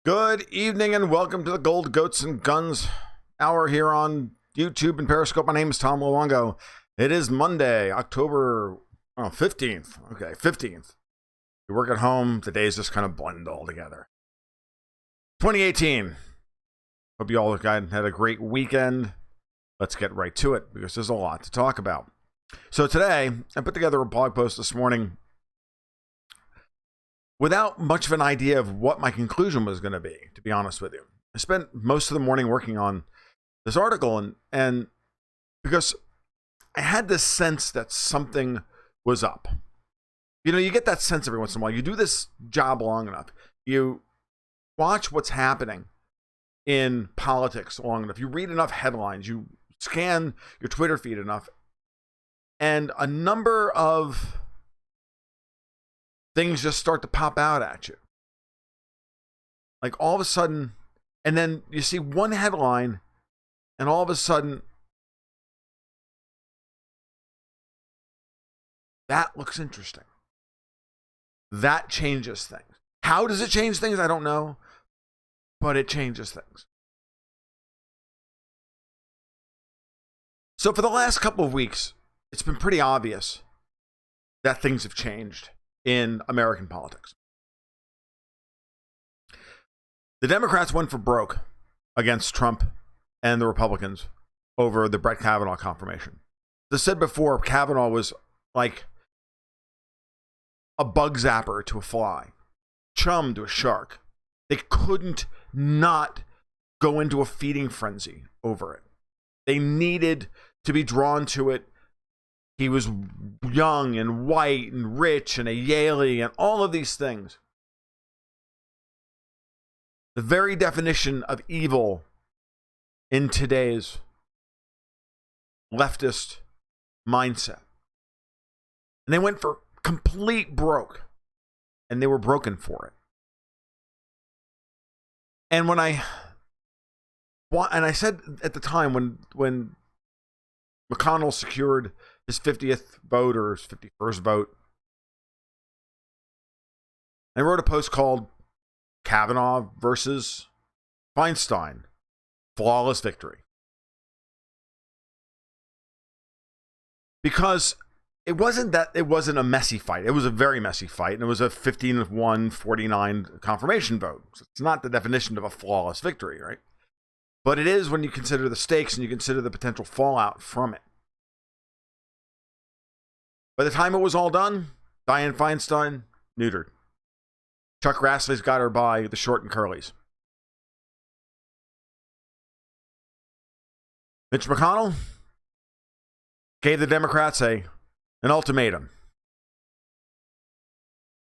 Good evening and welcome to the Gold Goats and Guns hour here on YouTube and Periscope. My name is Tom Luongo. It is Monday, October 15th. Okay, 15th. You work at home, the days just kind of blend all together. 2018. Hope you all had a great weekend. Let's get right to it because there's a lot to talk about. So today, I put together a blog post this morning without much of an idea of what my conclusion was going to be honest with you. I spent most of the morning working on this article and because I had this sense that something was up. You know, you get that sense every once in a while. You do this job long enough. You watch what's happening in politics long enough. You read enough headlines. You scan your Twitter feed enough. And a number of things just start to pop out at you. Like all of a sudden, and then you see one headline, and all of a sudden, that looks interesting. That changes things. How does it change things? I don't know, but it changes things. So for the last couple of weeks, it's been pretty obvious that things have changed in American politics. The Democrats went for broke against Trump and the Republicans over the Brett Kavanaugh confirmation. As I said before, Kavanaugh was like a bug zapper to a fly, chum to a shark. They couldn't not go into a feeding frenzy over it. They needed to be drawn to it. He was young and white and rich and a Yalie and all of these things. The very definition of evil in today's leftist mindset. And they went for complete broke. And they were broken for it. And I said at the time when McConnell secured his 50th vote or his 51st vote, I wrote a post called Kavanaugh versus Feinstein, Flawless Victory. Because it wasn't a messy fight. It was a very messy fight, and it was a 15-1, 49 confirmation vote. So it's not the definition of a flawless victory, right? But it is when you consider the stakes and you consider the potential fallout from it. By the time it was all done, Dianne Feinstein, neutered. Chuck Grassley's got her by the short and curlies. Mitch McConnell gave the Democrats an ultimatum.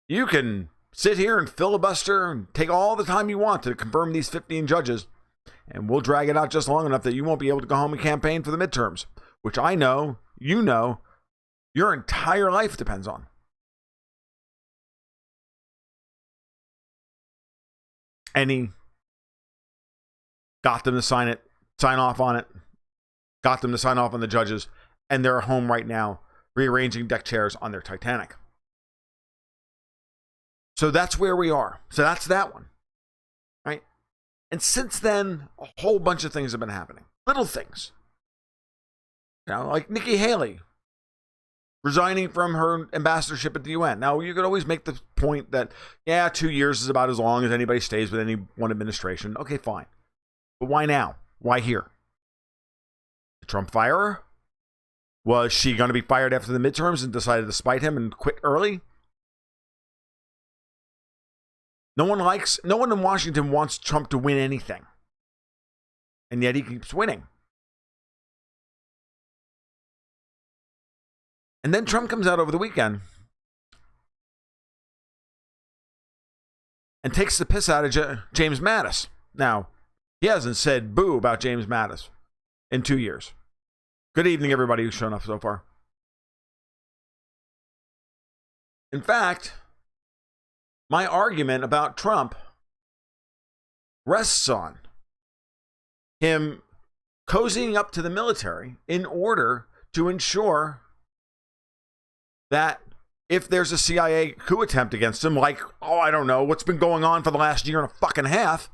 You can sit here and filibuster and take all the time you want to confirm these 15 judges, and we'll drag it out just long enough that you won't be able to go home and campaign for the midterms, which I know, you know, your entire life depends on. And he got them to sign off on it, got them to sign off on the judges, and they're home right now rearranging deck chairs on their Titanic. So that's where we are. So that's that one, right? And since then, a whole bunch of things have been happening. Little things. You know, like Nikki Haley resigning from her ambassadorship at the UN. Now, you could always make the point that, 2 years is about as long as anybody stays with any one administration. Okay, fine. But why now? Why here? Did Trump fire her? Was she going to be fired after the midterms and decided to spite him and quit early? No one in Washington wants Trump to win anything. And yet he keeps winning. And then Trump comes out over the weekend and takes the piss out of James Mattis. Now, he hasn't said boo about James Mattis in 2 years. Good evening, everybody who's shown up so far. In fact, my argument about Trump rests on him cozying up to the military in order to ensure that if there's a CIA coup attempt against him, like, I don't know, what's been going on for the last year and a fucking half,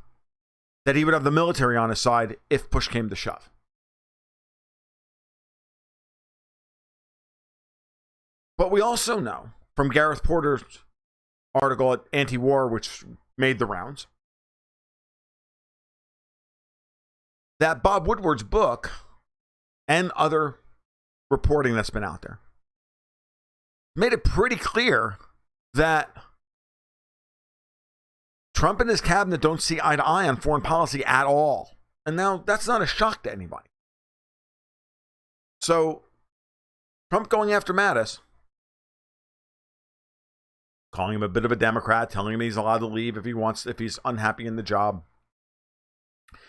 that he would have the military on his side if push came to shove. But we also know from Gareth Porter's article at Anti-War, which made the rounds, that Bob Woodward's book and other reporting that's been out there made it pretty clear that Trump and his cabinet don't see eye to eye on foreign policy at all. And now that's not a shock to anybody. So Trump going after Mattis, calling him a bit of a Democrat, telling him he's allowed to leave if he's unhappy in the job.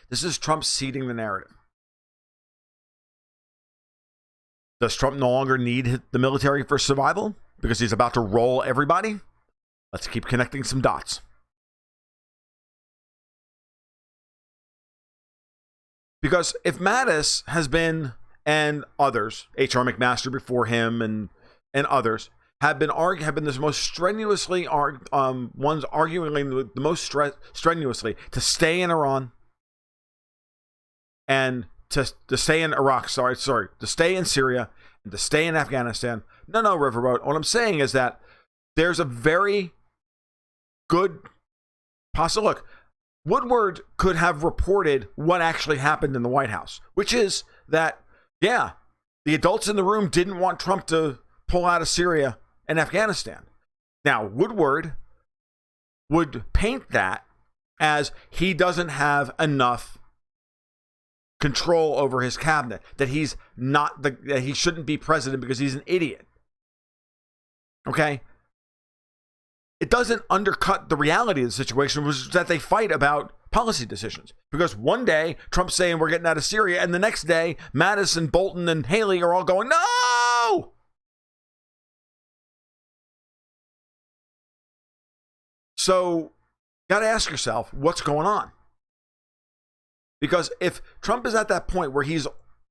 This is Trump seeding the narrative. Does Trump no longer need the military for survival because he's about to roll everybody? Let's keep connecting some dots. Because if Mattis has been, and others, H.R. McMaster before him and others, have been the most strenuously ones arguing the most strenuously to stay in Iran and to stay in Iraq, to stay in Syria and to stay in Afghanistan. No, Riverboat. What I'm saying is that there's a very good possibility. Look, Woodward could have reported what actually happened in the White House, which is that, yeah, the adults in the room didn't want Trump to pull out of Syria and Afghanistan. Now, Woodward would paint that as he doesn't have enough control over his cabinet, that that he shouldn't be president because he's an idiot. Okay? It doesn't undercut the reality of the situation, which is that they fight about policy decisions. Because one day, Trump's saying we're getting out of Syria, and the next day, Mattis and Bolton and Haley are all going, no! So, got to ask yourself, what's going on? Because if Trump is at that point where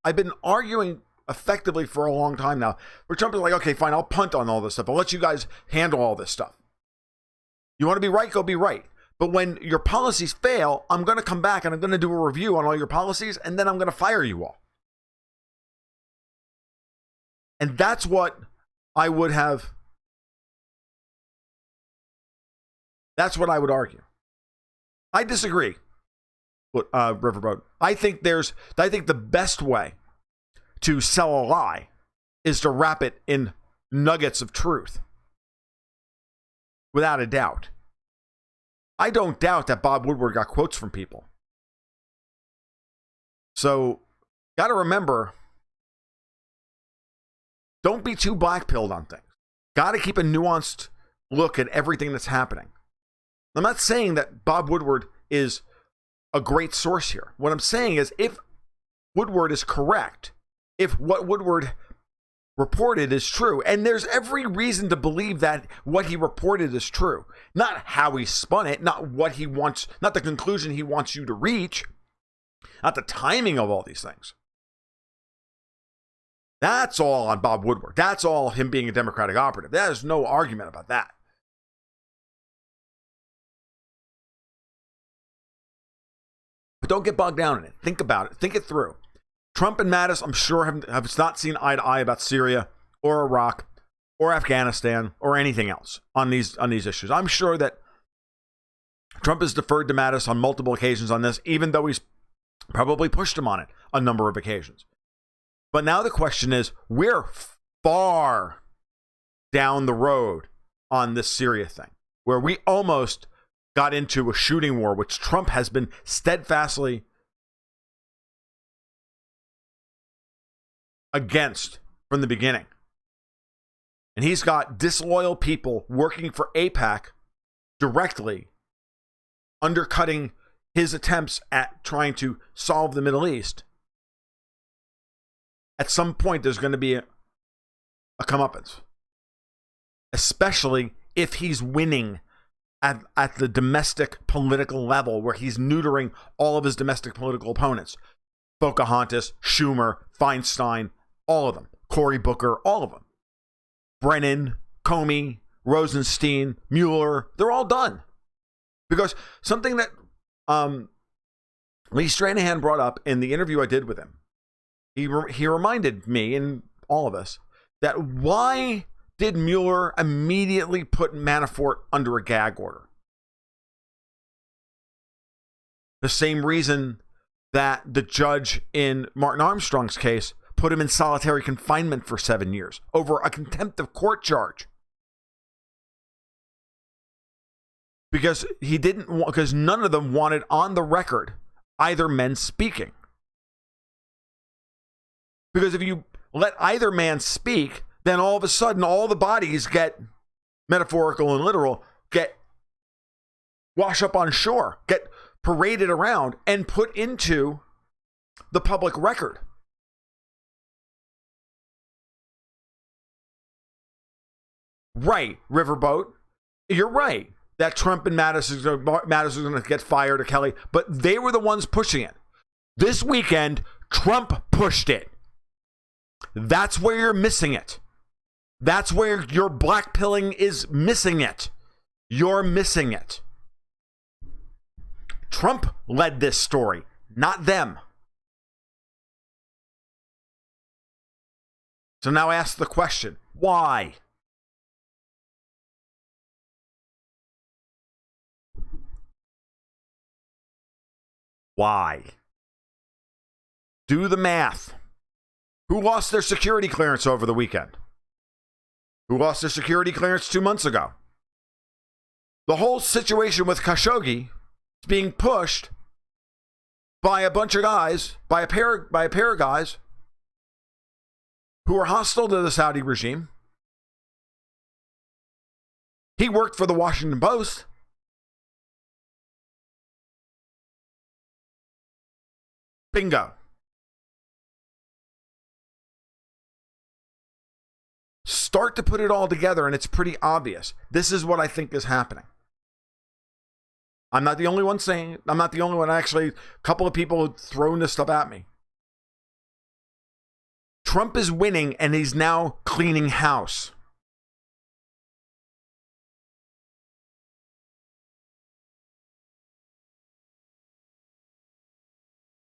I've been arguing effectively for a long time now, where Trump is like, okay, fine, I'll punt on all this stuff. I'll let you guys handle all this stuff. You want to be right, go be right. But when your policies fail, I'm going to come back and I'm going to do a review on all your policies, and then I'm going to fire you all. And that's what I would have. That's what I would argue. I disagree, Riverboat. I think the best way to sell a lie is to wrap it in nuggets of truth. Without a doubt. I don't doubt that Bob Woodward got quotes from people. So, got to remember, don't be too black-pilled on things. Got to keep a nuanced look at everything that's happening. I'm not saying that Bob Woodward is a great source here. What I'm saying is, if Woodward is correct, if what Woodward reported is true, and there's every reason to believe that what he reported is true, not how he spun it, not what he wants, not the conclusion he wants you to reach, not the timing of all these things. That's all on Bob Woodward. That's all him being a Democratic operative. There's no argument about that. But don't get bogged down in it. Think about it. Think it through. Trump and Mattis, I'm sure, have not seen eye to eye about Syria or Iraq or Afghanistan or anything else on these issues. I'm sure that Trump has deferred to Mattis on multiple occasions on this, even though he's probably pushed him on it a number of occasions. But now the question is, we're far down the road on this Syria thing, where we almost got into a shooting war, which Trump has been steadfastly against from the beginning. And he's got disloyal people working for AIPAC directly, undercutting his attempts at trying to solve the Middle East. At some point, there's going to be a comeuppance, especially if he's winning at the domestic political level, where he's neutering all of his domestic political opponents. Pocahontas, Schumer, Feinstein, all of them. Cory Booker, all of them. Brennan, Comey, Rosenstein, Mueller, they're all done. Because something that Lee Stranahan brought up in the interview I did with him, he reminded me and all of us that why did Mueller immediately put Manafort under a gag order? The same reason that the judge in Martin Armstrong's case put him in solitary confinement for 7 years over a contempt of court charge. Because because none of them wanted on the record either men speaking. Because if you let either man speak, then all of a sudden all the bodies get, metaphorical and literal, get wash up on shore, get paraded around and put into the public record. Right, Riverboat. You're right that Trump and Mattis is going to get fired, or Kelly, but they were the ones pushing it. This weekend, Trump pushed it. That's where you're missing it. That's where your blackpilling is missing it. You're missing it. Trump led this story, not them. So now ask the question, why? Why? Do the math. Who lost their security clearance over the weekend? Who lost their security clearance 2 months ago? The whole situation with Kashoggi is being pushed by a bunch of guys, by a pair of guys who are hostile to the Saudi regime. He worked for the Washington Post. Bingo. Start to put it all together, and it's pretty obvious. This is what I think is happening. I'm not the only one saying it. I'm not the only one. Actually, a couple of people have thrown this stuff at me. Trump is winning, and he's now cleaning house.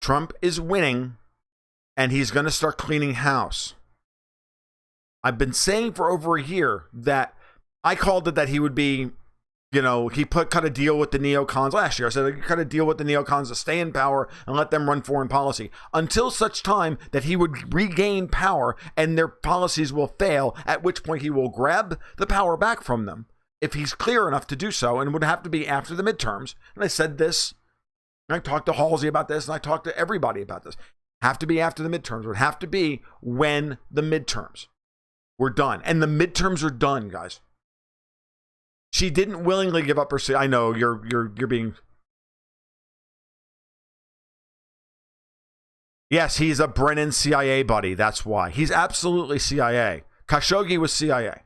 Trump is winning, and he's going to start cleaning house. I've been saying for over a year that I called it that he would be, he cut a deal with the neocons last year. I said he cut a deal with the neocons to stay in power and let them run foreign policy until such time that he would regain power and their policies will fail, at which point he will grab the power back from them if he's clear enough to do so, and would have to be after the midterms. And I said this, and I talked to Halsey about this, and I talked to everybody about this. Have to be after the midterms. Would have to be when the midterms were done. And the midterms are done, guys. She didn't willingly give up her seat. I know you're being. Yes, he's a Brennan CIA buddy. That's why. He's absolutely CIA. Khashoggi was CIA.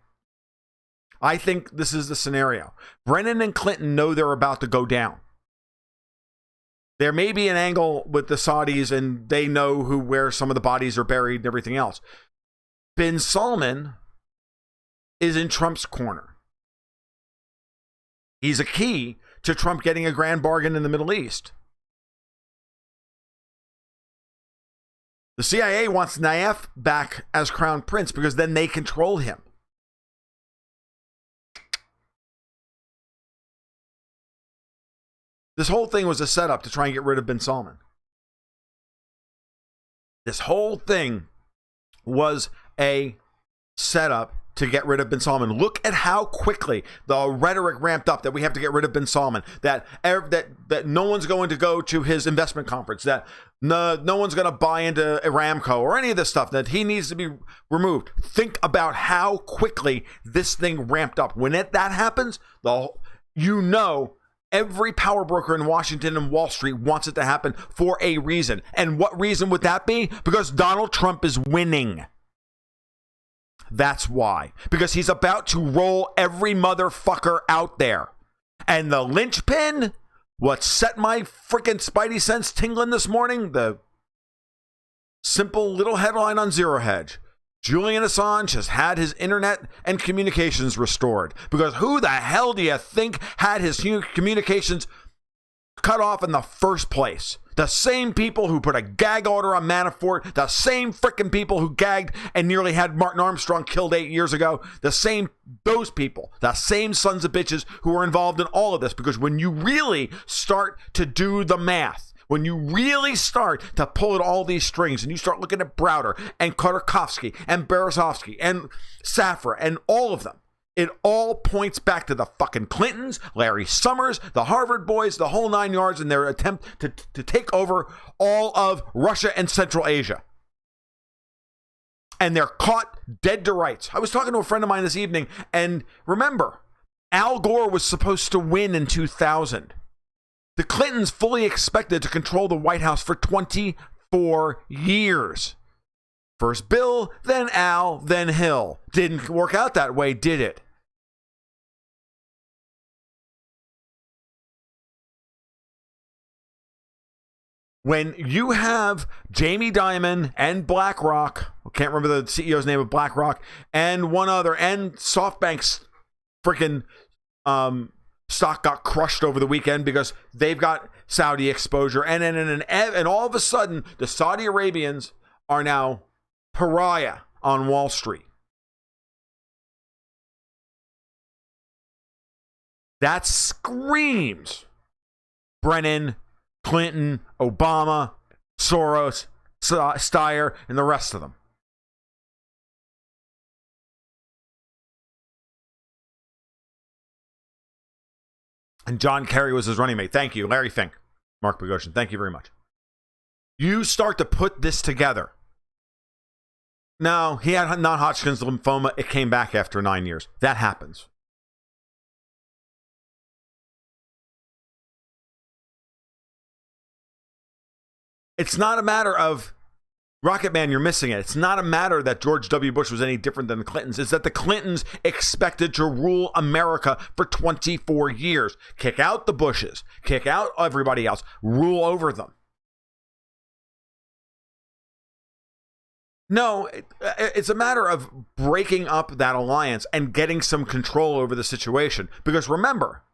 I think this is the scenario. Brennan and Clinton know they're about to go down. There may be an angle with the Saudis, and they know where some of the bodies are buried and everything else. Bin Salman is in Trump's corner. He's a key to Trump getting a grand bargain in the Middle East. The CIA wants Nayef back as crown prince because then they control him. This whole thing was a setup to try and get rid of bin Salman. This whole thing was a setup to get rid of bin Salman. Look at how quickly the rhetoric ramped up that we have to get rid of bin Salman, that no one's going to go to his investment conference, that no one's going to buy into Aramco or any of this stuff, that he needs to be removed. Think about how quickly this thing ramped up. When that happens, every power broker in Washington and Wall Street wants it to happen for a reason. And what reason would that be? Because Donald Trump is winning. That's why. Because he's about to roll every motherfucker out there. And the linchpin, what set my freaking spidey sense tingling this morning, the simple little headline on Zero Hedge. Julian Assange has had his internet and communications restored. Because who the hell do you think had his communications cut off in the first place? The same people who put a gag order on Manafort, the same frickin' people who gagged and nearly had Martin Armstrong killed 8 years ago, those people, the same sons of bitches who are involved in all of this. Because when you really start to do the math, when you really start to pull at all these strings and you start looking at Browder and Khodorkovsky and Berezovsky and Safra and all of them, it all points back to the fucking Clintons, Larry Summers, the Harvard boys, the whole 9 yards in their attempt to take over all of Russia and Central Asia. And they're caught dead to rights. I was talking to a friend of mine this evening, and remember, Al Gore was supposed to win in 2000. The Clintons fully expected to control the White House for 24 years. First Bill, then Al, then Hill. Didn't work out that way, did it? When you have Jamie Dimon and BlackRock, I can't remember the CEO's name of BlackRock, and one other, and SoftBank's freaking stock got crushed over the weekend because they've got Saudi exposure, and all of a sudden the Saudi Arabians are now pariah on Wall Street. That screams Brennan, Clinton, Obama, Soros, Steyer, and the rest of them. And John Kerry was his running mate. Thank you, Larry Fink, Mark Bogosian. Thank you very much. You start to put this together. No, he had non-Hodgkin's lymphoma. It came back after 9 years. That happens. It's not a matter of, Rocket Man, you're missing it. It's not a matter that George W. Bush was any different than the Clintons. It's that the Clintons expected to rule America for 24 years. Kick out the Bushes. Kick out everybody else. Rule over them. No, it's a matter of breaking up that alliance and getting some control over the situation. Because remember,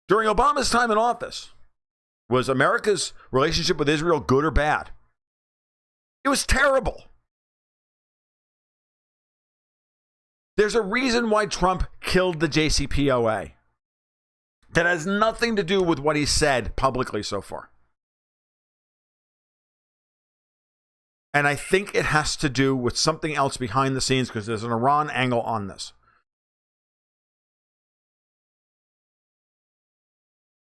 during Obama's time in office, was America's relationship with Israel good or bad? It was terrible. There's a reason why Trump killed the JCPOA. That has nothing to do with what he said publicly so far. And I think it has to do with something else behind the scenes because there's an Iran angle on this.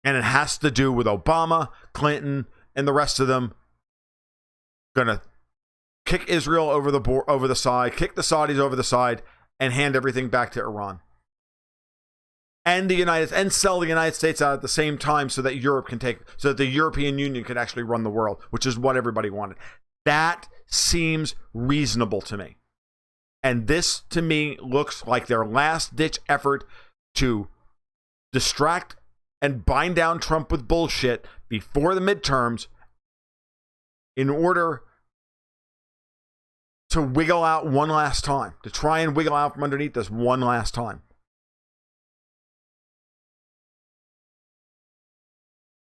And it has to do with Obama, Clinton, and the rest of them going to kick Israel over the side, kick the Saudis over the side, and hand everything back to Iran. And sell the United States out at the same time so that so that the European Union can actually run the world, which is what everybody wanted. That seems reasonable to me. And this, to me, looks like their last-ditch effort to distract and bind down Trump with bullshit before the midterms in order to wiggle out one last time, to try and wiggle out from underneath this one last time.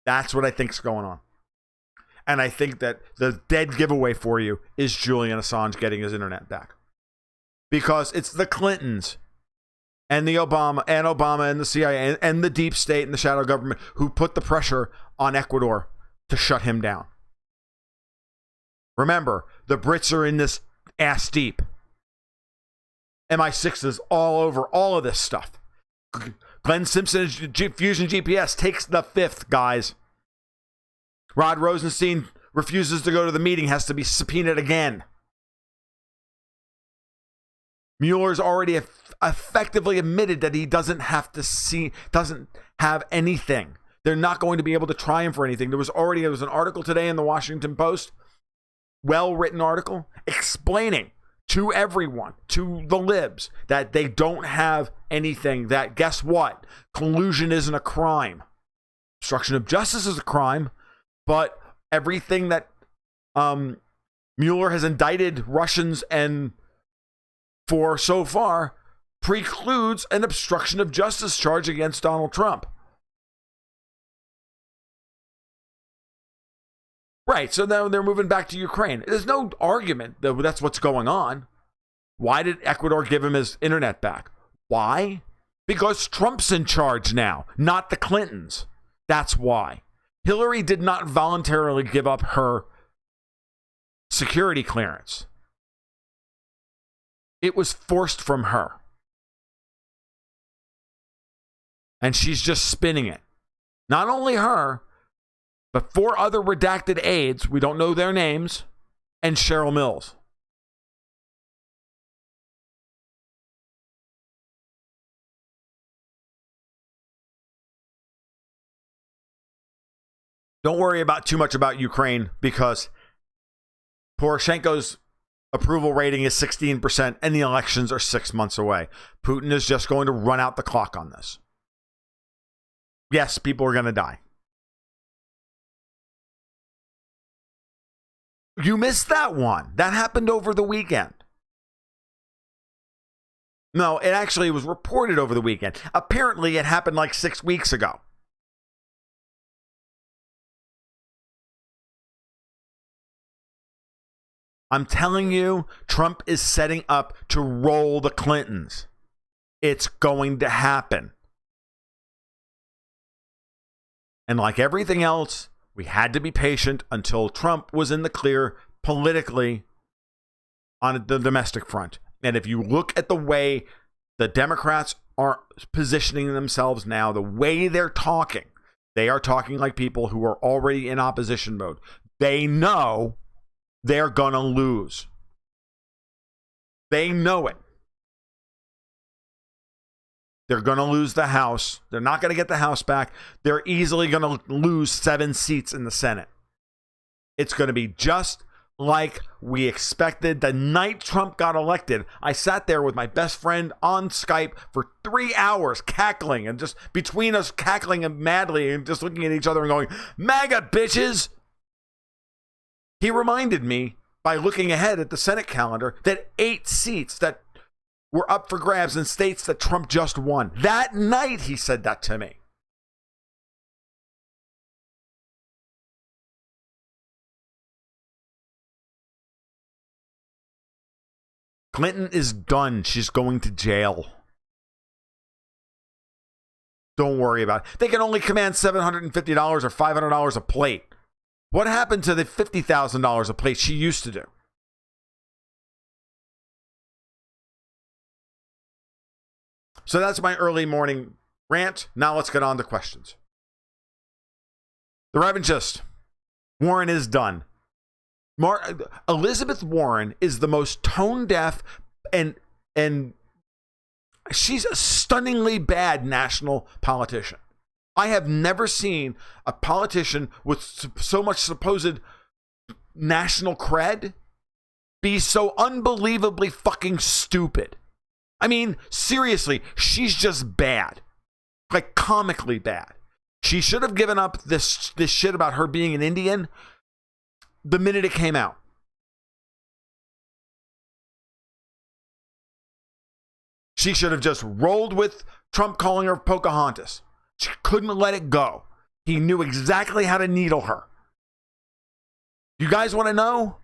That's what I think's going on. And I think that the dead giveaway for you is Julian Assange getting his internet back. Because it's the Clintons and Obama and the CIA and the deep state and the shadow government who put the pressure on Ecuador to shut him down. Remember, the Brits are in this ass deep. MI6 is all over all of this stuff. Glenn Simpson Fusion GPS takes the fifth, guys. Rod Rosenstein refuses to go to the meeting, has to be subpoenaed again. Mueller's already effectively admitted that he doesn't have anything. They're not going to be able to try him for anything. There was an article today in the Washington Post, well-written article, explaining to everyone, to the libs, that they don't have anything, that guess what? Collusion isn't a crime. Obstruction of justice is a crime, but everything that Mueller has indicted Russians and for so far precludes an obstruction of justice charge against Donald Trump. Right, so now they're moving back to Ukraine. There's no argument that that's what's going on. Why did Ecuador give him his internet back? Why? Because Trump's in charge now, not the Clintons. That's why. Hillary did not voluntarily give up her security clearance. It was forced from her. And she's just spinning it. Not only her, but 4 other redacted aides, we don't know their names, and Cheryl Mills. Don't worry about too much about Ukraine because Poroshenko's approval rating is 16% and the elections are 6 months away. Putin is just going to run out the clock on this. Yes, people are going to die. You missed that one. That happened over the weekend. No, it actually was reported over the weekend. Apparently, it happened like 6 weeks ago. I'm telling you, Trump is setting up to roll the Clintons. It's going to happen. And like everything else, we had to be patient until Trump was in the clear politically on the domestic front. And if you look at the way the Democrats are positioning themselves now, the way they're talking, they are talking like people who are already in opposition mode. They know they're going to lose. They know it. They're going to lose the House. They're not going to get the House back. They're easily going to lose 7 seats in the Senate. It's going to be just like we expected. The night Trump got elected, I sat there with my best friend on Skype for 3 hours cackling, and just between us cackling and madly and just looking at each other and going, MAGA bitches. He reminded me by looking ahead at the Senate calendar that 8 seats that were up for grabs in states that Trump just won. That night, he said that to me. Clinton is done. She's going to jail. Don't worry about it. They can only command $750 or $500 a plate. What happened to the $50,000 a plate she used to do? So that's my early morning rant. Now let's get on to questions. The Revanchist. Warren is done. Elizabeth Warren is the most tone deaf and she's a stunningly bad national politician. I have never seen a politician with so much supposed national cred be so unbelievably fucking stupid. I mean, seriously, she's just bad. Like, comically bad. She should have given up this shit about her being an Indian the minute it came out. She should have just rolled with Trump calling her Pocahontas. She couldn't let it go. He knew exactly how to needle her. You guys want to know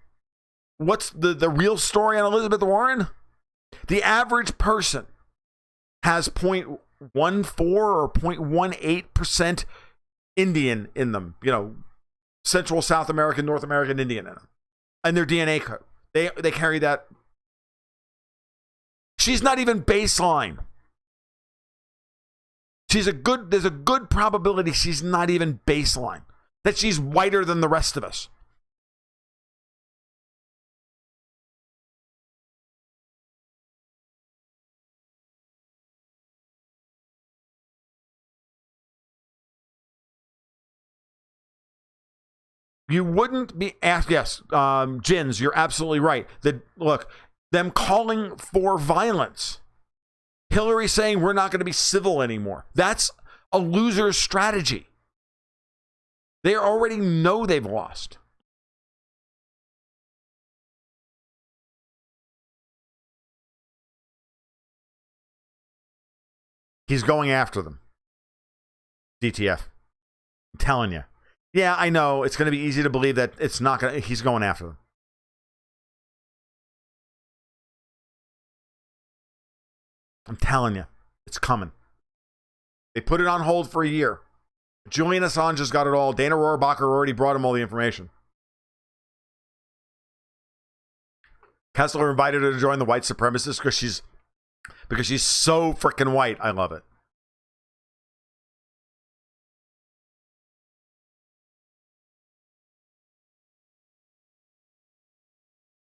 what's the real story on Elizabeth Warren? The average person has 0.14 or 0.18% Indian in them. You know, Central, South American, North American Indian in them. And their DNA code. They carry that. She's not even baseline. There's a good probability she's not even baseline. That she's whiter than the rest of us. You wouldn't be asked. Yes, Jins, you're absolutely right. Look, them calling for violence. Hillary saying we're not going to be civil anymore. That's a loser's strategy. They already know they've lost. He's going after them. DTF. I'm telling you. Yeah, I know. It's going to be easy to believe that it's not going to. He's going after them. I'm telling you. It's coming. They put it on hold for a year. Julian Assange has got it all. Dana Rohrabacher already brought him all the information. Kessler invited her to join the white supremacists because she's so freaking white. I love it.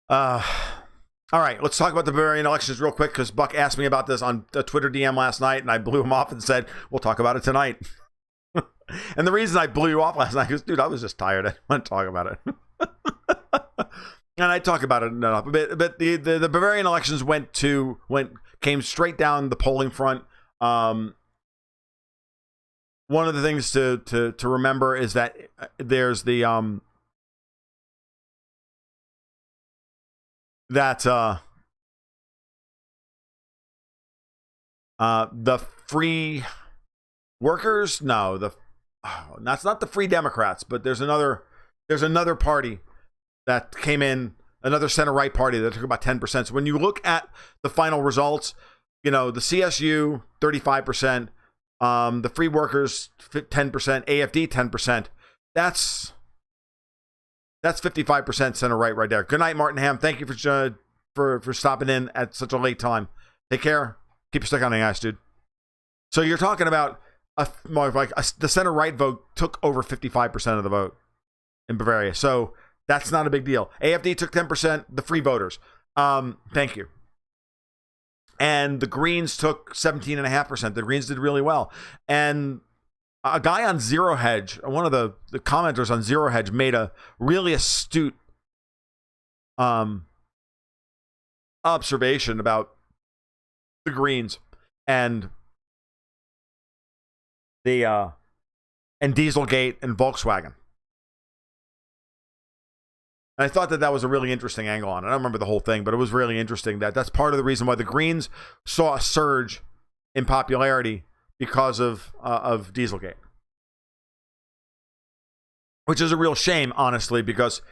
All right, let's talk about the Bavarian elections real quick because Buck asked me about this on the Twitter DM last night, and I blew him off and said, we'll talk about it tonight. And the reason I blew you off last night is, dude, I was just tired. I didn't want to talk about it. And I talk about it enough. But the Bavarian elections came straight down the polling front. One of the things to remember is that there's the free workers. No, that's not the Free Democrats, but there's another party that came in, another center-right party that took about 10%. So when you look at the final results, the CSU 35%, the Free Workers 10%, AFD 10%. That's 55% center-right right there. Good night, Martin Ham. Thank you for stopping in at such a late time. Take care. Keep your stick on the ice, dude. So you're talking about the center-right vote took over 55% of the vote in Bavaria. So that's not a big deal. AFD took 10%, the Free Voters. Thank you. And the Greens took 17.5%. The Greens did really well. And a guy on Zero Hedge, one of the commenters on Zero Hedge, made a really astute observation about the Greens and Dieselgate and Volkswagen. And I thought that was a really interesting angle on it. I don't remember the whole thing, but it was really interesting that's part of the reason why the Greens saw a surge in popularity because of Dieselgate. Which is a real shame, honestly, because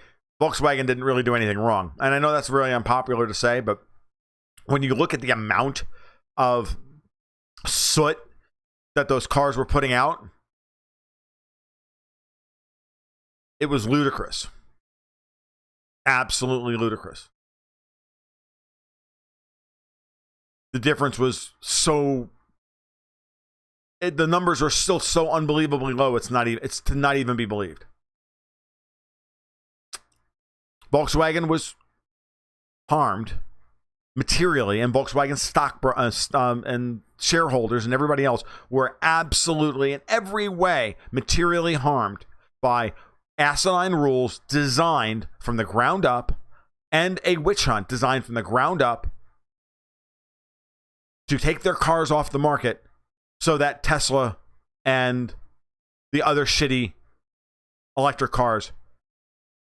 Volkswagen didn't really do anything wrong. And I know that's really unpopular to say, but when you look at the amount of soot that those cars were putting out, it was ludicrous. Absolutely ludicrous. The difference was the numbers are still so unbelievably low. It's to not even be believed. Volkswagen was harmed materially, and Volkswagen stock and shareholders and everybody else were absolutely in every way materially harmed by asinine rules designed from the ground up and a witch hunt designed from the ground up to take their cars off the market so that Tesla and the other shitty electric cars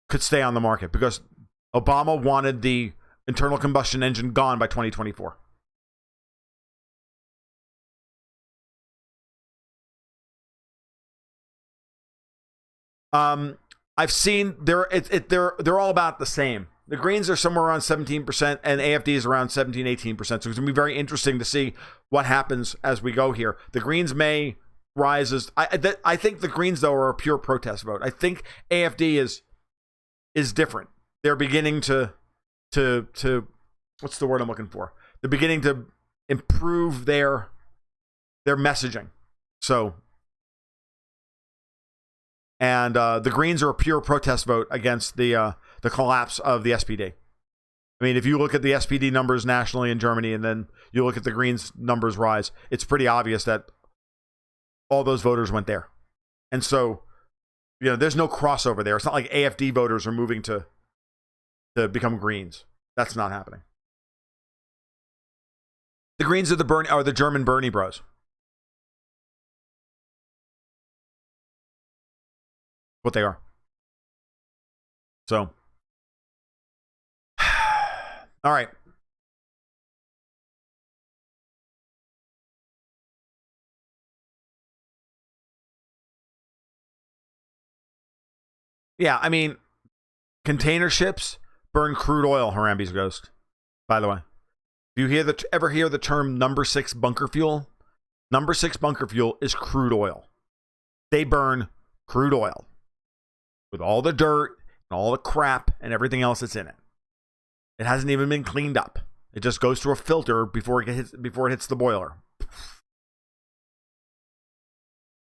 could stay on the market, because Obama wanted the internal combustion engine gone by 2024. I've seen they're all about the same. The Greens are somewhere around 17%, and AFD is around 17-18%. So it's going to be very interesting to see what happens as we go here. The Greens may rise as I think the Greens, though, are a pure protest vote. I think AFD is different. They're beginning to what's the word I'm looking for? They're beginning to improve their messaging. So. And the Greens are a pure protest vote against the collapse of the SPD. I mean, if you look at the SPD numbers nationally in Germany, and then you look at the Greens numbers rise, it's pretty obvious that all those voters went there. And so, there's no crossover there. It's not like AFD voters are moving to become Greens. That's not happening. The Greens are the German Bernie bros. What they are. So, all right. Yeah, I mean, container ships burn crude oil, Harambe's Ghost, by the way. Do you ever hear the term number 6 bunker fuel? Number 6 bunker fuel is crude oil. They burn crude oil with all the dirt and all the crap and everything else that's in it. It hasn't even been cleaned up. It just goes through a filter before it hits the boiler.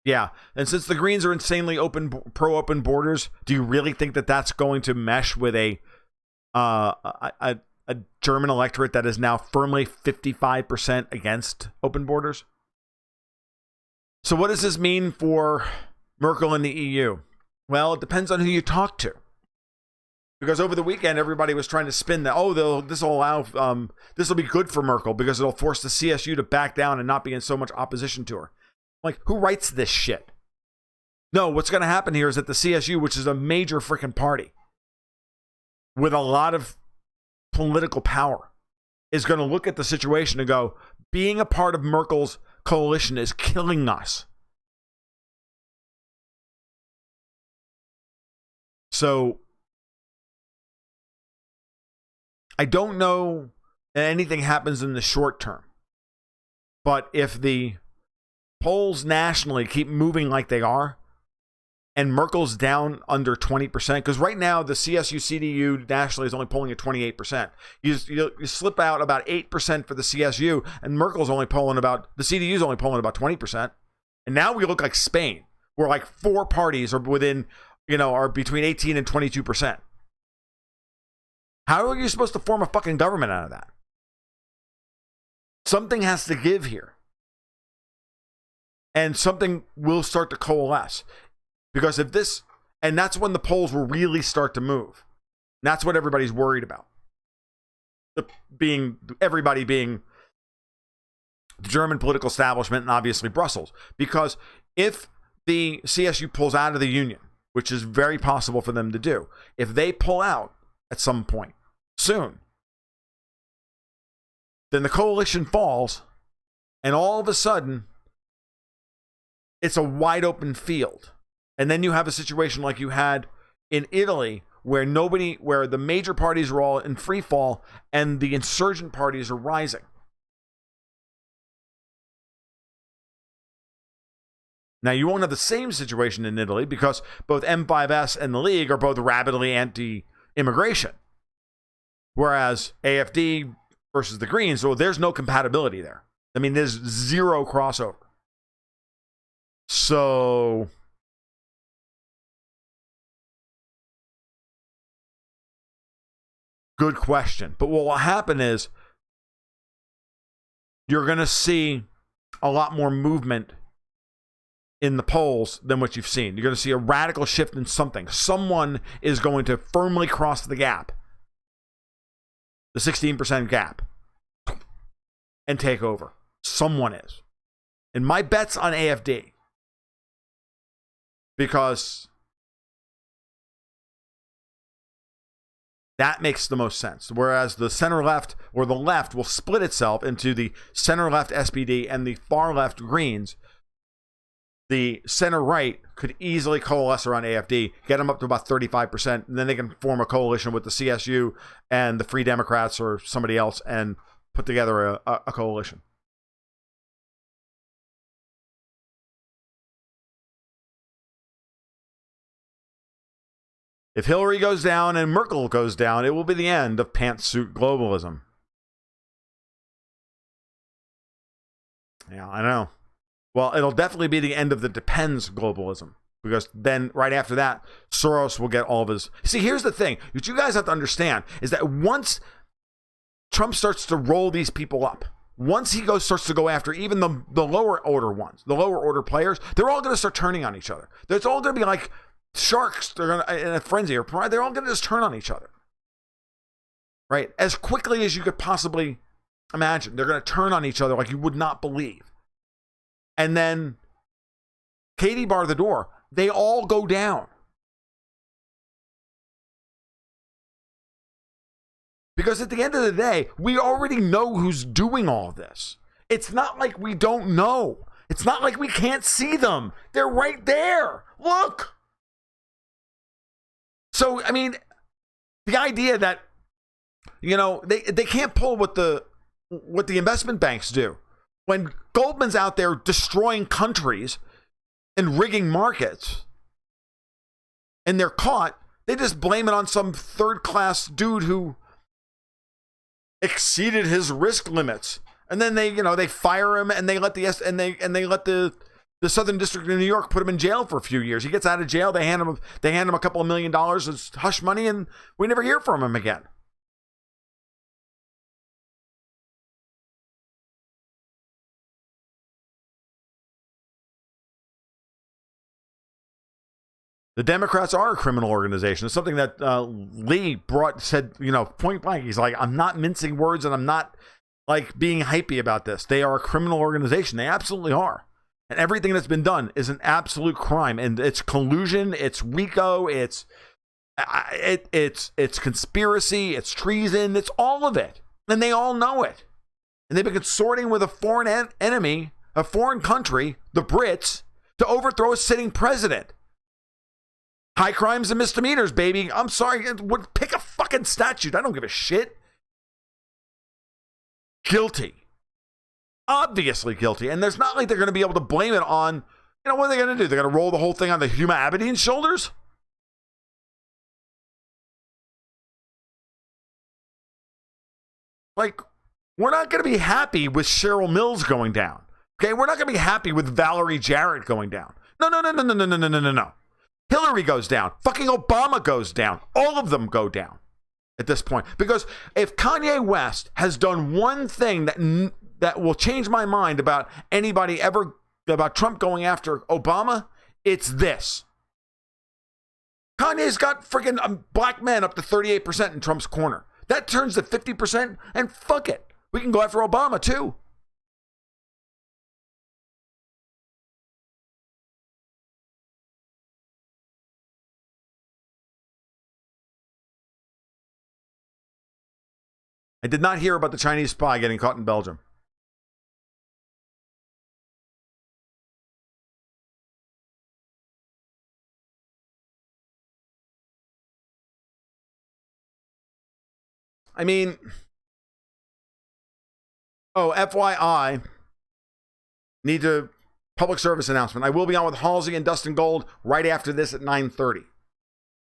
Yeah, and since the Greens are insanely pro-open borders, do you really think that that's going to mesh with a German electorate that is now firmly 55% against open borders? So what does this mean for Merkel and the EU? Well, it depends on who you talk to. Because over the weekend, everybody was trying to spin that, this will be good for Merkel because it'll force the CSU to back down and not be in so much opposition to her. Like, who writes this shit? No, what's going to happen here is that the CSU, which is a major freaking party with a lot of political power, is going to look at the situation and go, being a part of Merkel's coalition is killing us. So, I don't know that anything happens in the short term. But if the polls nationally keep moving like they are, and Merkel's down under 20%, because right now the CSU-CDU nationally is only polling at 28%. You slip out about 8% for the CSU, and the CDU's only polling about 20%. And now we look like Spain, where like 4 parties are are between 18 and 22%. How are you supposed to form a fucking government out of that? Something has to give here. And something will start to coalesce. Because and that's when the polls will really start to move. And that's what everybody's worried about. Everybody being the German political establishment and obviously Brussels. Because if the CSU pulls out of the union, which is very possible for them to do, if they pull out at some point soon, then the coalition falls, and all of a sudden, it's a wide open field. And then you have a situation like you had in Italy where the major parties are all in free fall and the insurgent parties are rising. Now, you won't have the same situation in Italy because both M5S and the League are both rabidly anti-immigration. Whereas AfD versus the Greens, so there's no compatibility there. I mean, there's zero crossover. So good question. But what will happen is you're going to see a lot more movement in the polls than what you've seen. You're going to see a radical shift in something. Someone is going to firmly cross the gap, the 16% gap, and take over. Someone is. And my bet's on AfD. Because that makes the most sense. Whereas the center left or the left will split itself into the center left SPD and the far left Greens. The center right could easily coalesce around AfD, get them up to about 35%, and then they can form a coalition with the CSU and the Free Democrats or somebody else and put together a coalition. If Hillary goes down and Merkel goes down, it will be the end of pantsuit globalism. Yeah, I know. Well, it'll definitely be the end of the depends globalism. Because then, right after that, Soros will get all of his... See, here's the thing. What you guys have to understand is that once Trump starts to roll these people up, once he starts to go after even the lower order ones, the lower order players, they're all going to start turning on each other. It's all going to be like sharks. They're going to, in a frenzy, or they're all going to just turn on each other. Right? As quickly as you could possibly imagine. They're going to turn on each other like you would not believe. And then Katie bar the door. They all go down. Because at the end of the day, we already know who's doing all this. It's not like we don't know. It's not like we can't see them. They're right there. Look. So, I mean, the idea that, you know, they can't pull what the investment banks do. When Goldman's out there destroying countries and rigging markets and they're caught, they just blame it on some third-class dude who exceeded his risk limits. And then they fire him and they let the Southern District of New York put him in jail for a few years. He gets out of jail, they hand him a couple of $1 million as hush money, and we never hear from him again. The Democrats are a criminal organization. It's something that Lee said, point blank. He's like, I'm not mincing words and I'm not like being hypey about this. They are a criminal organization. They absolutely are. And everything that's been done is an absolute crime. And it's collusion, it's RICO, it's conspiracy, it's treason, it's all of it. And they all know it. And they've been consorting with a foreign enemy, a foreign country, the Brits, to overthrow a sitting president. High crimes and misdemeanors, baby. I'm sorry. Pick a fucking statute. I don't give a shit. Guilty. Obviously guilty. And there's not like they're going to be able to blame it on, what are they going to do? They're going to roll the whole thing on the Huma Abedin's shoulders? Like, we're not going to be happy with Cheryl Mills going down. Okay? We're not going to be happy with Valerie Jarrett going down. No. Hillary goes down. Fucking Obama goes down. All of them go down at this point. Because if Kanye West has done one thing that will change my mind about anybody ever, about Trump going after Obama, it's this. Kanye's got freaking black men up to 38% in Trump's corner. That turns to 50%, and fuck it. We can go after Obama too. I did not hear about the Chinese spy getting caught in Belgium. I mean, FYI, need a public service announcement. I will be on with Halsey and Dustin Gold right after this at 9:30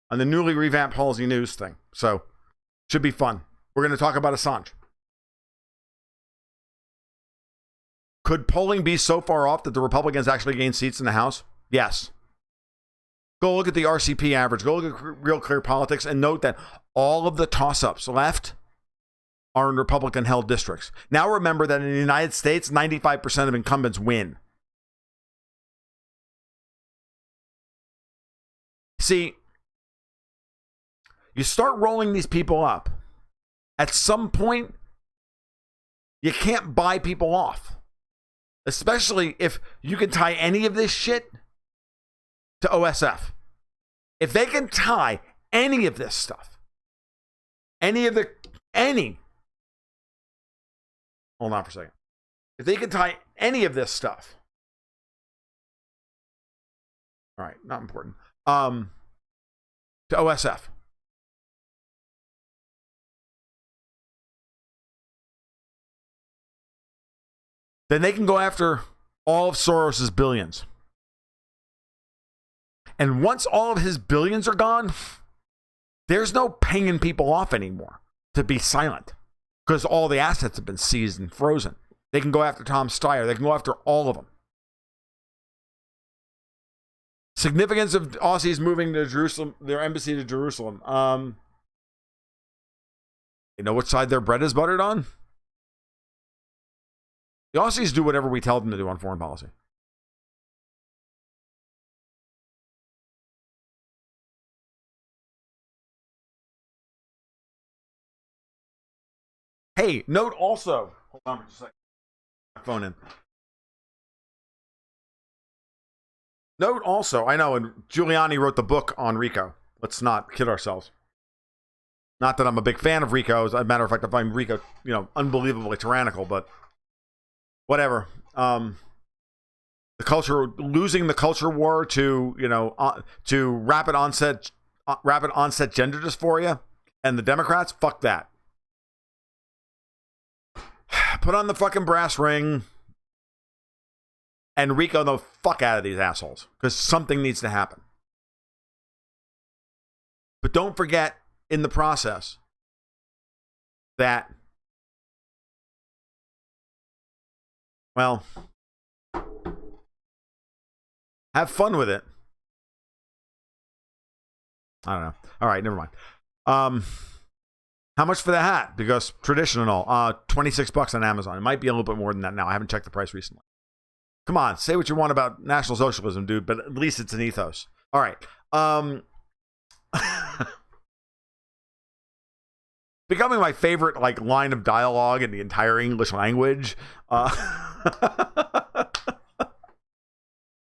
on the newly revamped Halsey News thing. So, should be fun. We're going to talk about Assange. Could polling be so far off that the Republicans actually gain seats in the House? Yes. Go look at the RCP average. Go look at Real Clear Politics and note that all of the toss-ups left are in Republican-held districts. Now remember that in the United States, 95% of incumbents win. See, you start rolling these people up. At some point, you can't buy people off. Especially if you can tie any of this shit to OSF. If they can tie any of this stuff, hold on for a second. If they can tie any of this stuff, all right, not important, to OSF, then they can go after all of Soros's billions. And once all of his billions are gone, there's no paying people off anymore to be silent because all the assets have been seized and frozen. They can go after Tom Steyer. They can go after all of them. Significance of Aussies moving to Jerusalem, their embassy to Jerusalem. You know which side their bread is buttered on? The Aussies do whatever we tell them to do on foreign policy. Hey, note also, hold on for just a second. My phone in. Note also, I know, and Giuliani wrote the book on RICO. Let's not kid ourselves. Not that I'm a big fan of RICO. As a matter of fact, I find RICO, unbelievably tyrannical, but whatever. The culture, losing the culture war to rapid onset rapid onset gender dysphoria, and the Democrats, fuck that. Put on the fucking brass ring and RICO the fuck out of these assholes, because something needs to happen. But don't forget in the process that, well, have fun with it. I don't know. All right, never mind. How much for the hat? Because tradition and all. $26 on Amazon. It might be a little bit more than that now. I haven't checked the price recently. Come on, say what you want about National Socialism, dude, but at least it's an ethos. All right. Becoming my favorite line of dialogue in the entire English language. When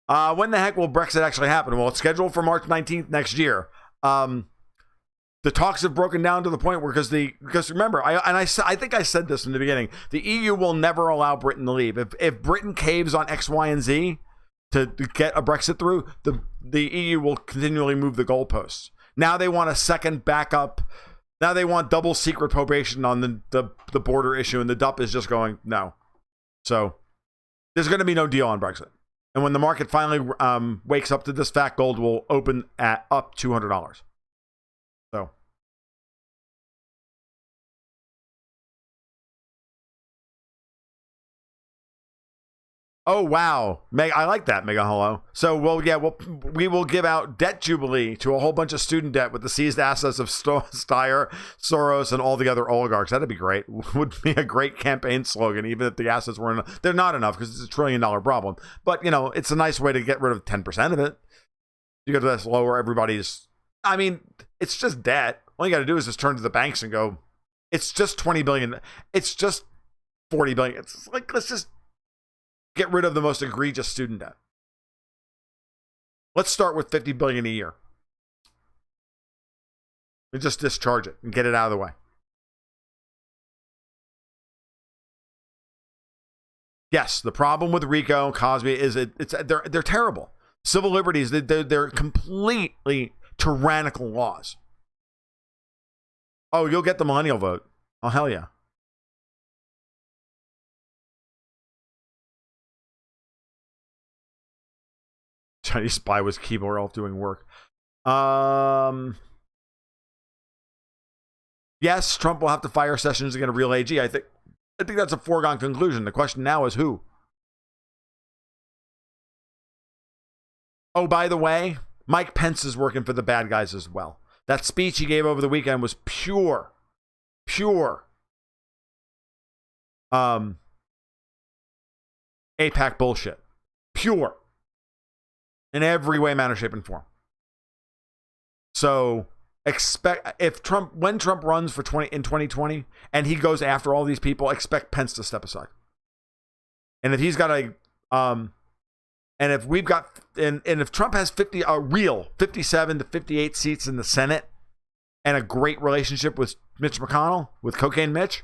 the heck will Brexit actually happen? Well, it's scheduled for March 19th next year. The talks have broken down to the point where, because remember, I think I said this in the beginning, the EU will never allow Britain to leave. If Britain caves on X, Y, and Z to get a Brexit through, the EU will continually move the goalposts. Now they want a second backup. Now they want double secret probation on the border issue, and the DUP is just going, no. So there's going to be no deal on Brexit. And when the market finally wakes up to this fact, gold will open at up $200. So. Oh, wow. I like that, Mega Hello. So, we will give out debt jubilee to a whole bunch of student debt with the seized assets of Steyer, Soros, and all the other oligarchs. That'd be great. Would be a great campaign slogan, even if the assets weren't enough. They're not enough because it's $1 trillion problem. But, it's a nice way to get rid of 10% of it. You got to lower everybody's. I mean, it's just debt. All you got to do is just turn to the banks and go, it's just $20 billion. It's just $40 billion. It's like, let's just get rid of the most egregious student debt. Let's start with $50 billion a year. And just discharge it and get it out of the way. Yes, the problem with RICO and Cosby is they're terrible. Civil liberties, they're completely tyrannical laws. Oh, you'll get the millennial vote. Oh, hell yeah. Chinese spy was keyboard off doing work. Yes, Trump will have to fire Sessions to get a real AG. I think that's a foregone conclusion. The question now is who. Oh, by the way, Mike Pence is working for the bad guys as well. That speech he gave over the weekend was pure APAC bullshit. Pure. In every way, manner, shape, and form. So expect when Trump runs in 2020 and he goes after all these people, expect Pence to step aside. And if he's got and if Trump has a real 57 to 58 seats in the Senate and a great relationship with Mitch McConnell, with Cocaine Mitch,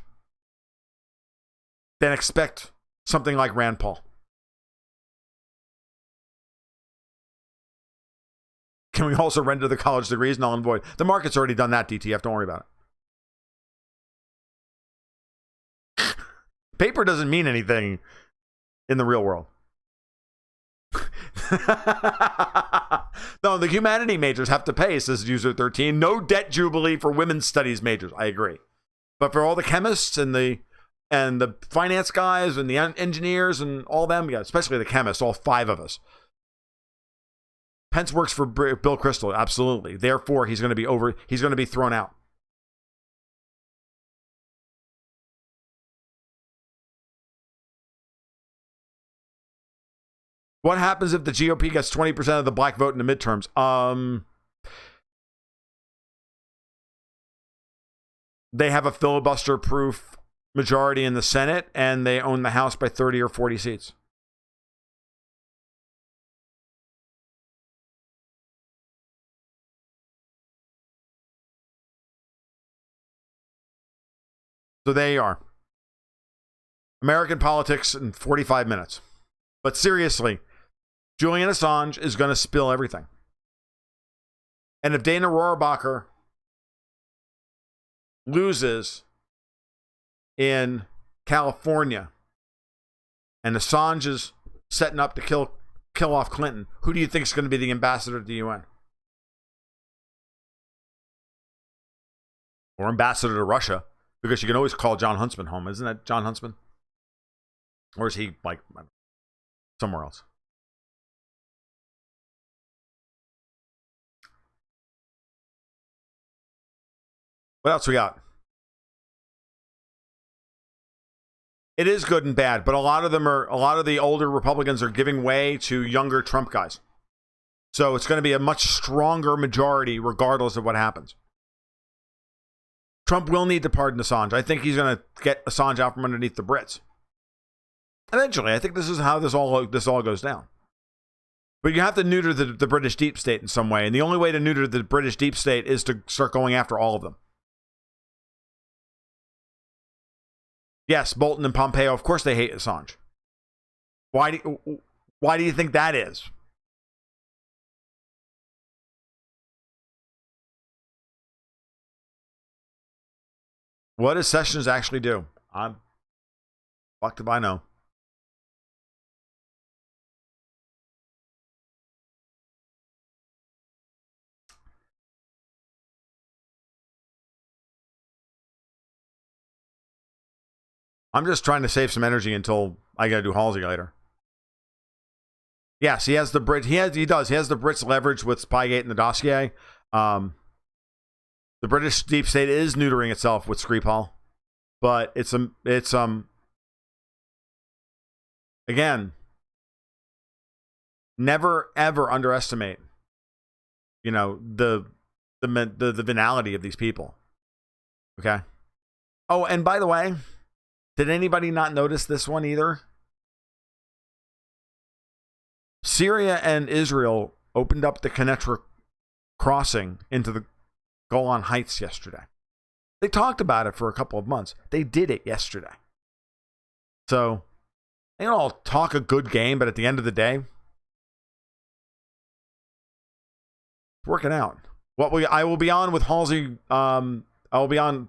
then expect something like Rand Paul. Can we also render the college degrees null and void? The market's already done that, DTF. Don't worry about it. Paper doesn't mean anything in the real world. No, the humanity majors have to pay, says user 13. No debt jubilee for women's studies majors. I agree. But for all the chemists and the finance guys and the engineers and all them, yeah, especially the chemists, all 5 of us. Pence works for Bill Kristol, absolutely. Therefore, he's going to be thrown out. What happens if the GOP gets 20% of the black vote in the midterms? They have a filibuster-proof majority in the Senate, and they own the House by 30 or 40 seats. So there you are. American politics in 45 minutes. But seriously, Julian Assange is going to spill everything. And if Dana Rohrabacher loses in California and Assange is setting up to kill off Clinton, who do you think is going to be the ambassador to the UN? Or ambassador to Russia? Because you can always call John Huntsman home. Isn't that John Huntsman? Or is he, like, somewhere else? What else we got? It is good and bad, but a lot of the older Republicans are giving way to younger Trump guys. So it's going to be a much stronger majority regardless of what happens. Trump will need to pardon Assange. I think he's going to get Assange out from underneath the Brits. Eventually, I think this is how this all goes down. But you have to neuter the British deep state in some way, and the only way to neuter the British deep state is to start going after all of them. Yes, Bolton and Pompeo, of course they hate Assange. Why do you think that is? What does Sessions actually do? Fuck if I know. I'm just trying to save some energy until I got to do Halsey later. Yes, he has the Brit. He has the Brits leverage with Spygate and the dossier. The British deep state is neutering itself with Skripal, but it's again, never ever underestimate, the venality of these people. Okay. Oh, and by the way, did anybody not notice this one either? Syria and Israel opened up the Kenetra crossing into the Golan Heights yesterday. They talked about it for a couple of months. They did it yesterday. So, they don't all talk a good game, but at the end of the day, it's working out. I will be on with Halsey. I will be on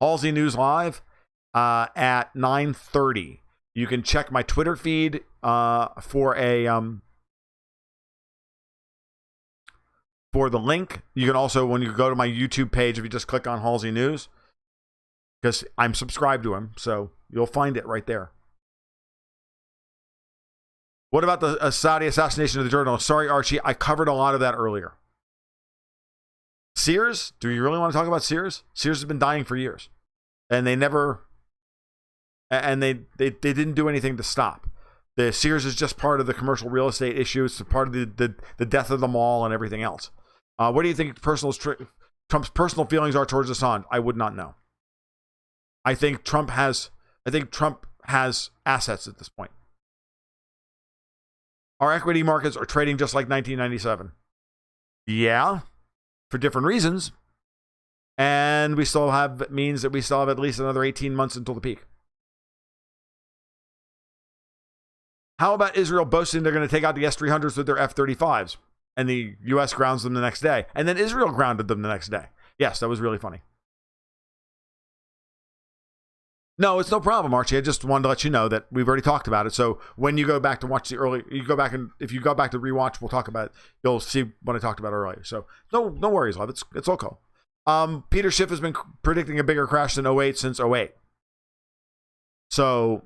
Halsey News Live at 9:30. You can check my Twitter feed for the link. You can also, when you go to my YouTube page, if you just click on Halsey News, because I'm subscribed to him, so you'll find it right there. What about the Saudi assassination of the journalist? Sorry, Archie, I covered a lot of that earlier. Sears? Do you really want to talk about Sears? Sears has been dying for years, and they didn't do anything to stop. The Sears is just part of the commercial real estate issue. It's part of the death of the mall and everything else. What do you think Trump's personal feelings are towards Assange? I would not know. I think Trump has assets at this point. Our equity markets are trading just like 1997. Yeah, for different reasons. And we still have at least another 18 months until the peak. How about Israel boasting they're going to take out the S-300s with their F-35s? And the U.S. grounds them the next day. And then Israel grounded them the next day. Yes, that was really funny. No, it's no problem, Archie. I just wanted to let you know that we've already talked about it. So when you go back to watch if you go back to rewatch, we'll talk about it. You'll see what I talked about earlier. So no worries, love. It's all cool. Peter Schiff has been predicting a bigger crash than 08 since 08. So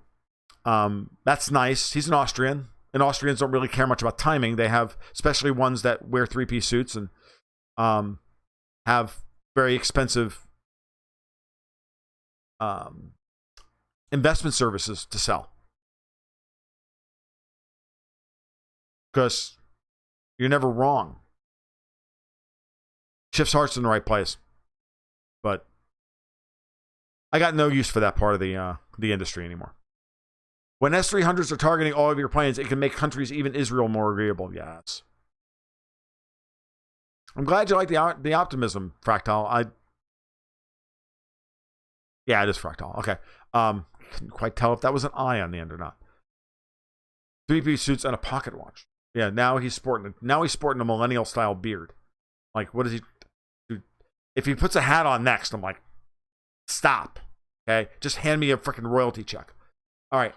that's nice. He's an Austrian, and Austrians don't really care much about timing. They have, especially ones that wear three-piece suits and have very expensive investment services to sell. Because you're never wrong. Schiff's heart's in the right place. But I got no use for that part of the industry anymore. When S-300s are targeting all of your planes, it can make countries, even Israel, more agreeable. Yes. I'm glad you like the optimism, Fractal. Yeah, it is Fractal. Okay. Couldn't quite tell if that was an eye on the end or not. Three-piece suits and a pocket watch. Yeah, now he's sporting a millennial-style beard. Like, what does he do? If he puts a hat on next, I'm like, stop. Okay, just hand me a freaking royalty check. All right.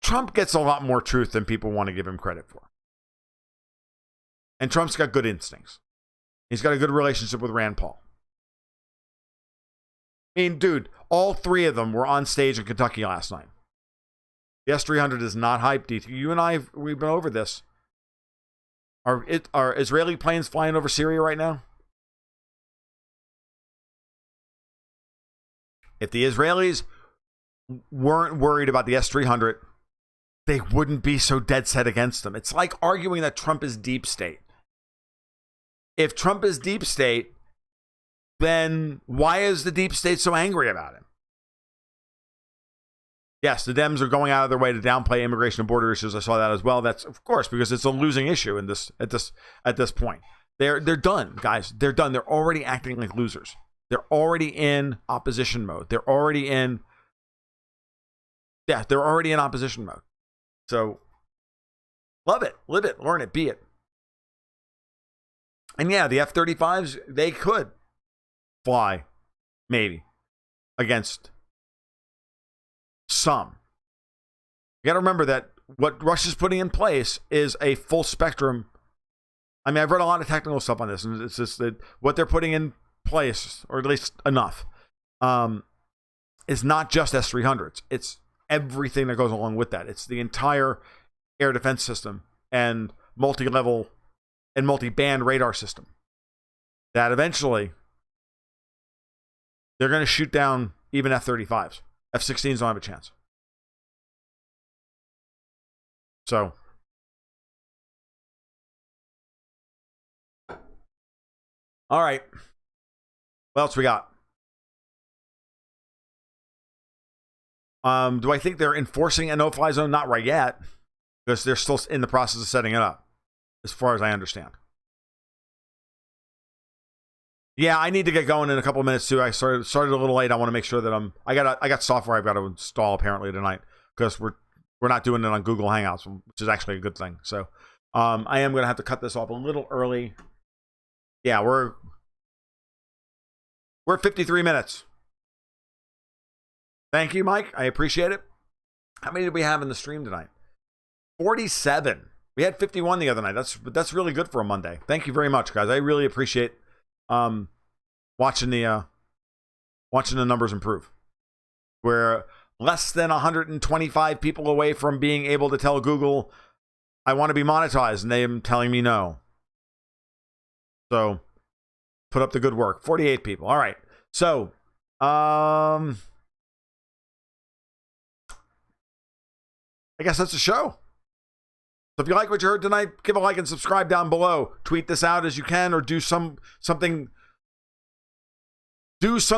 Trump gets a lot more truth than people want to give him credit for. And Trump's got good instincts. He's got a good relationship with Rand Paul. I mean, dude, all three of them were on stage in Kentucky last night. The S-300 is not hyped. You and I, we've been over this. Are Israeli planes flying over Syria right now? If the Israelis weren't worried about the S-300, they wouldn't be so dead set against them. It's like arguing that Trump is deep state. If Trump is deep state, then why is the deep state so angry about him? Yes, the Dems are going out of their way to downplay immigration and border issues. I saw that as well. That's, of course, because it's a losing issue at this point. They're done, guys. They're done. They're already acting like losers. They're already in opposition mode. They're already in opposition mode. So love it, live it, learn it, be it. And yeah, the F-35s, they could fly, maybe, against some. You got to remember that what Russia's putting in place is a full spectrum. I mean, I've read a lot of technical stuff on this, and it's just that what they're putting in place, or at least enough, is not just S-300s. It's everything that goes along with that. It's the entire air defense system and multi-level and multi-band radar system that eventually they're going to shoot down even F-35s. F-16s don't have a chance. So, all right. What else we got? Do I think they're enforcing a no-fly zone? Not right yet, because they're still in the process of setting it up, as far as I understand. Yeah, I need to get going in a couple of minutes too. I started a little late. I want to make sure that I got software I've got to install apparently tonight, because we're not doing it on Google Hangouts, which is actually a good thing. So I am going to have to cut this off a little early. Yeah, we're at 53 minutes. Thank you, Mike. I appreciate it. How many did we have in the stream tonight? 47. We had 51 the other night. That's really good for a Monday. Thank you very much, guys. I really appreciate watching the numbers improve. We're less than 125 people away from being able to tell Google, I want to be monetized, and they are telling me no. So put up the good work. 48 people. All right. So I guess that's the show. So if you like what you heard tonight, give a like and subscribe down below. Tweet this out as you can, or do some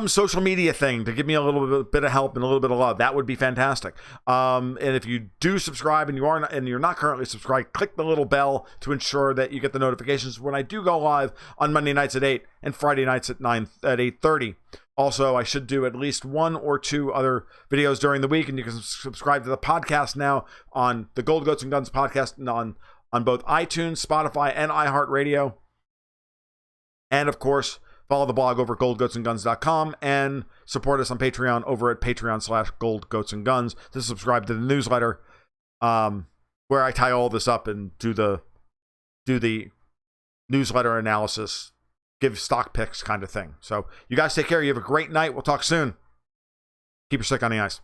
social media thing to give me a little bit of help and a little bit of love. That would be fantastic. And if you do subscribe and you're not currently subscribed, click the little bell to ensure that you get the notifications when I do go live on Monday nights at 8 and Friday nights at 8:30. Also, I should do at least one or two other videos during the week, and you can subscribe to the podcast now on the Gold Goats and Guns podcast and on both iTunes, Spotify, and iHeartRadio. And of course, follow the blog over goldgoatsandguns.com and support us on Patreon over at patreon.com/goldgoatsandguns to subscribe to the newsletter, where I tie all this up and do the newsletter analysis, give stock picks kind of thing. So you guys take care. You have a great night. We'll talk soon. Keep your stick on the ice.